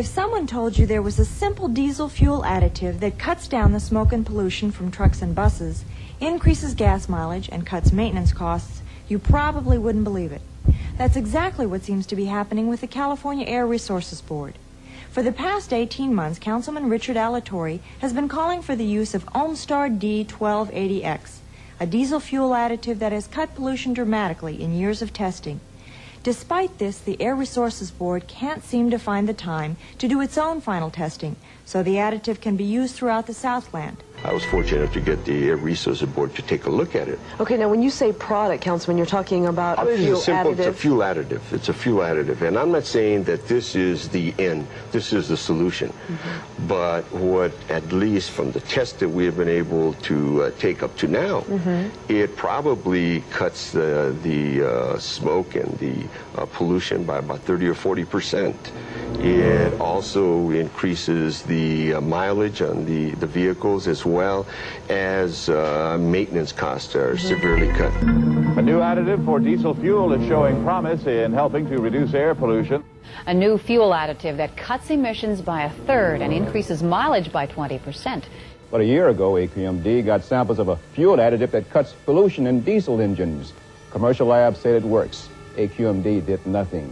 If someone told you there was a simple diesel fuel additive that cuts down the smoke and pollution from trucks and buses, increases gas mileage, and cuts maintenance costs, you probably wouldn't believe it. That's exactly what seems to be happening with the California Air Resources Board. For the past 18 months, Councilman Richard Alatorre has been calling for the use of Omstar D-1280X, a diesel fuel additive that has cut pollution dramatically in years of testing. Despite this, the Air Resources Board can't seem to find the time to do its own final testing, so the additive can be used throughout the Southland. I was fortunate enough to get the Air Resources Board to take a look at it. Okay, now when you say product, Councilman, you're talking about a fuel additive? It's a fuel additive. It's a fuel additive. And I'm not saying that this is the end, this is the solution. Mm-hmm. But what, at least from the test that we have been able to take up to now, mm-hmm. it probably cuts the smoke and the pollution by about 30 or 40%. It also increases the mileage on the vehicles, as well as maintenance costs are severely cut. A new additive for diesel fuel is showing promise in helping to reduce air pollution. A new fuel additive that cuts emissions by 1/3 and increases mileage by 20%. But a year ago, AQMD got samples of a fuel additive that cuts pollution in diesel engines. Commercial labs said it works. AQMD did nothing.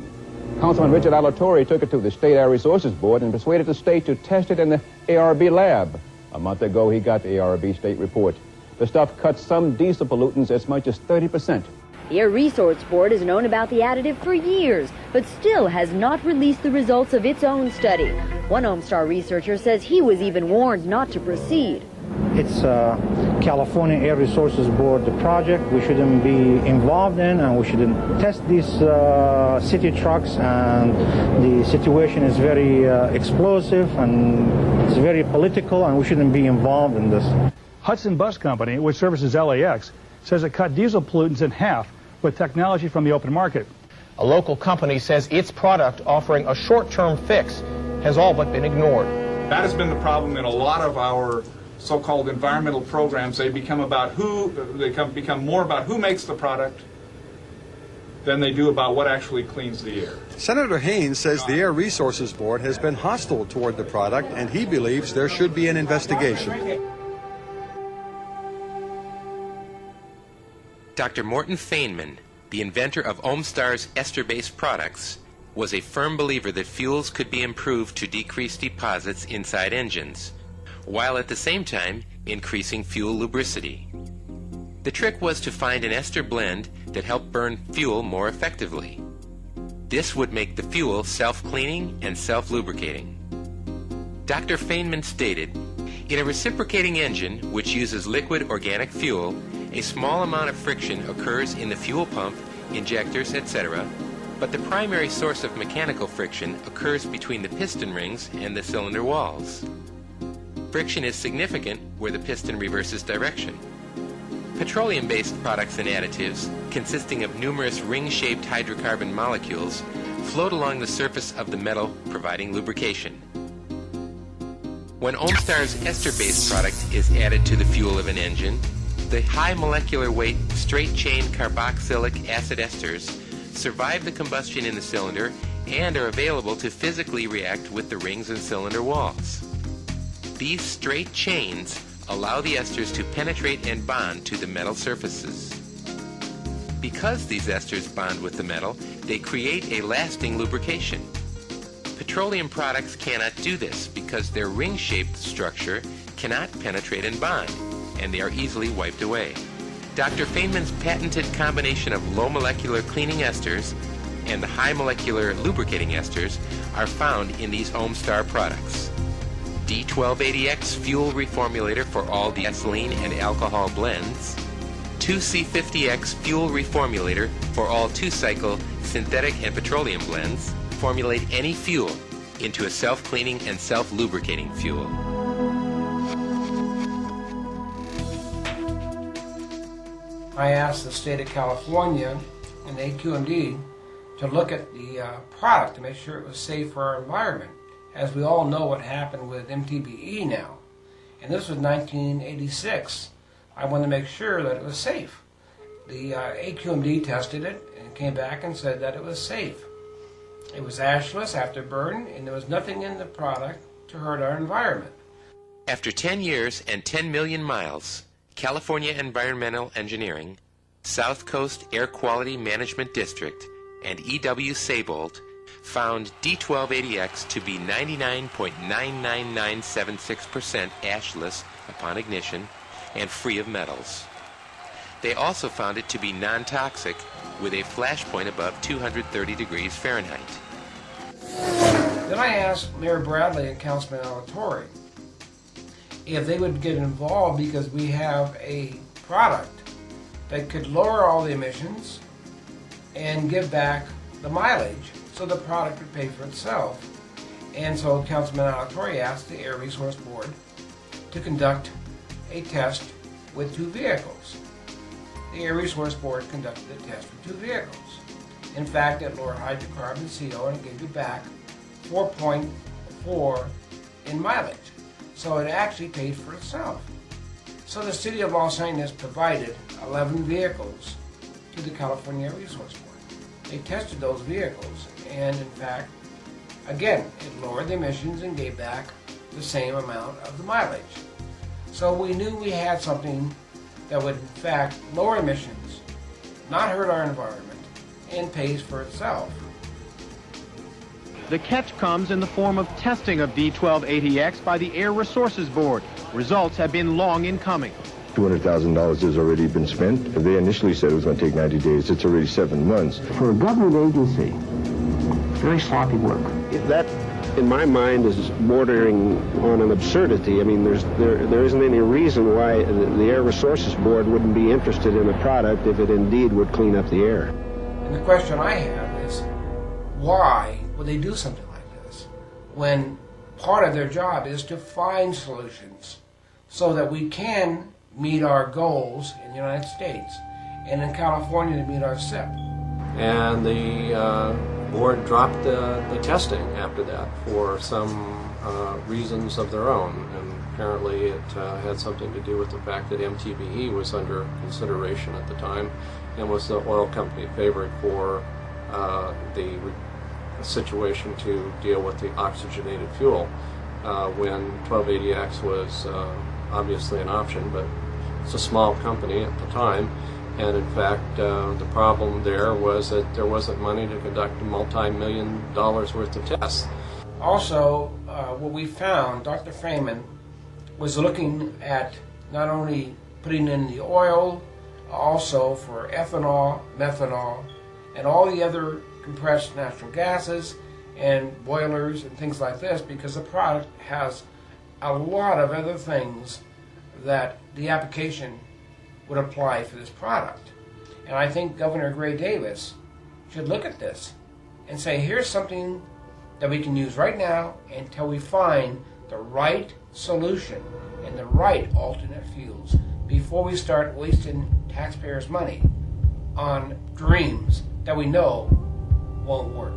Councilman Richard Alatorre took it to the State Air Resources Board and persuaded the state to test it in the ARB lab. A month ago, he got the ARB state report. The stuff cuts some diesel pollutants as much as 30%. The Air Resources Board has known about the additive for years, but still has not released the results of its own study. One Omstar researcher says he was even warned not to proceed. It's California Air Resources Board project we shouldn't be involved in, and we shouldn't test these city trucks, and the situation is very explosive and it's very political, and we shouldn't be involved in this. Hudson Bus Company, which services LAX, says it cut diesel pollutants in half with technology from the open market. A local company says its product, offering a short-term fix, has all but been ignored. That has been the problem in a lot of our so-called environmental programs. They become more about who makes the product than they do about what actually cleans the air. Senator Haynes says the Air Resources Board has been hostile toward the product, and he believes there should be an investigation. Dr. Morton Feynman, the inventor of Omstar's ester-based products, was a firm believer that fuels could be improved to decrease deposits inside engines, while at the same time increasing fuel lubricity. The trick was to find an ester blend that helped burn fuel more effectively. This would make the fuel self-cleaning and self-lubricating. Dr. Feynman stated, "In a reciprocating engine, which uses liquid organic fuel, a small amount of friction occurs in the fuel pump, injectors, etc., but the primary source of mechanical friction occurs between the piston rings and the cylinder walls. Friction is significant where the piston reverses direction. Petroleum-based products and additives, consisting of numerous ring-shaped hydrocarbon molecules, float along the surface of the metal, providing lubrication. When Omstar's ester-based product is added to the fuel of an engine, the high molecular weight straight-chain carboxylic acid esters survive the combustion in the cylinder and are available to physically react with the rings and cylinder walls. These straight chains allow the esters to penetrate and bond to the metal surfaces. Because these esters bond with the metal, they create a lasting lubrication. Petroleum products cannot do this because their ring-shaped structure cannot penetrate and bond, and they are easily wiped away. Dr. Feynman's patented combination of low molecular cleaning esters and the high molecular lubricating esters are found in these Omstar products. D-1280X fuel reformulator for all gasoline and alcohol blends, 2C50X fuel reformulator for all two-cycle synthetic and petroleum blends. Formulate any fuel into a self-cleaning and self-lubricating fuel. I asked the state of California and AQMD to look at the product to make sure it was safe for our environment. As we all know what happened with MTBE now. And this was 1986. I wanted to make sure that it was safe. The AQMD tested it and came back and said that it was safe. It was ashless after burn, and there was nothing in the product to hurt our environment. After 10 years and 10 million miles, California Environmental Engineering, South Coast Air Quality Management District, and E.W. Seibold found D-1280X to be 99.99976% ashless upon ignition and free of metals. They also found it to be non-toxic with a flash point above 230 degrees Fahrenheit. Then I asked Mayor Bradley and Councilman Alatorre if they would get involved because we have a product that could lower all the emissions and give back the mileage so the product would pay for itself. And so Councilman Alatorre asked the Air Resource Board to conduct a test with 2 vehicles. The Air Resource Board conducted a test with 2 vehicles. In fact, it lowered hydrocarbon CO and it gave you back 4.4 in mileage. So it actually paid for itself. So the City of Los Angeles provided 11 vehicles to the California Air Resource Board. They tested those vehicles and in fact, again, it lowered the emissions and gave back the same amount of the mileage. So we knew we had something that would in fact lower emissions, not hurt our environment, and pays for itself. The catch comes in the form of testing of D-1280X by the Air Resources Board. Results have been long in coming. $200,000 has already been spent. They initially said it was going to take 90 days. It's already 7 months. For a government agency, very sloppy work. That, in my mind, is bordering on an absurdity. I mean, there isn't any reason why the Air Resources Board wouldn't be interested in a product if it indeed would clean up the air. And the question I have is, why would they do something like this when part of their job is to find solutions so that we can meet our goals in the United States and in California to meet our SIP? And the board dropped the testing after that for some reasons of their own, and apparently it had something to do with the fact that MTBE was under consideration at the time and was the oil company favored for the situation to deal with the oxygenated fuel when 1280X was obviously an option, but it's a small company at the time. And in fact, the problem there was that there wasn't money to conduct multi-million dollars worth of tests. Also, what we found, Dr. Freeman was looking at not only putting in the oil, also for ethanol, methanol, and all the other compressed natural gases and boilers and things like this, because the product has a lot of other things that the application would apply for this product. And I think Governor Gray Davis should look at this and say, here's something that we can use right now until we find the right solution and the right alternate fuels before we start wasting taxpayers' money on dreams that we know won't work.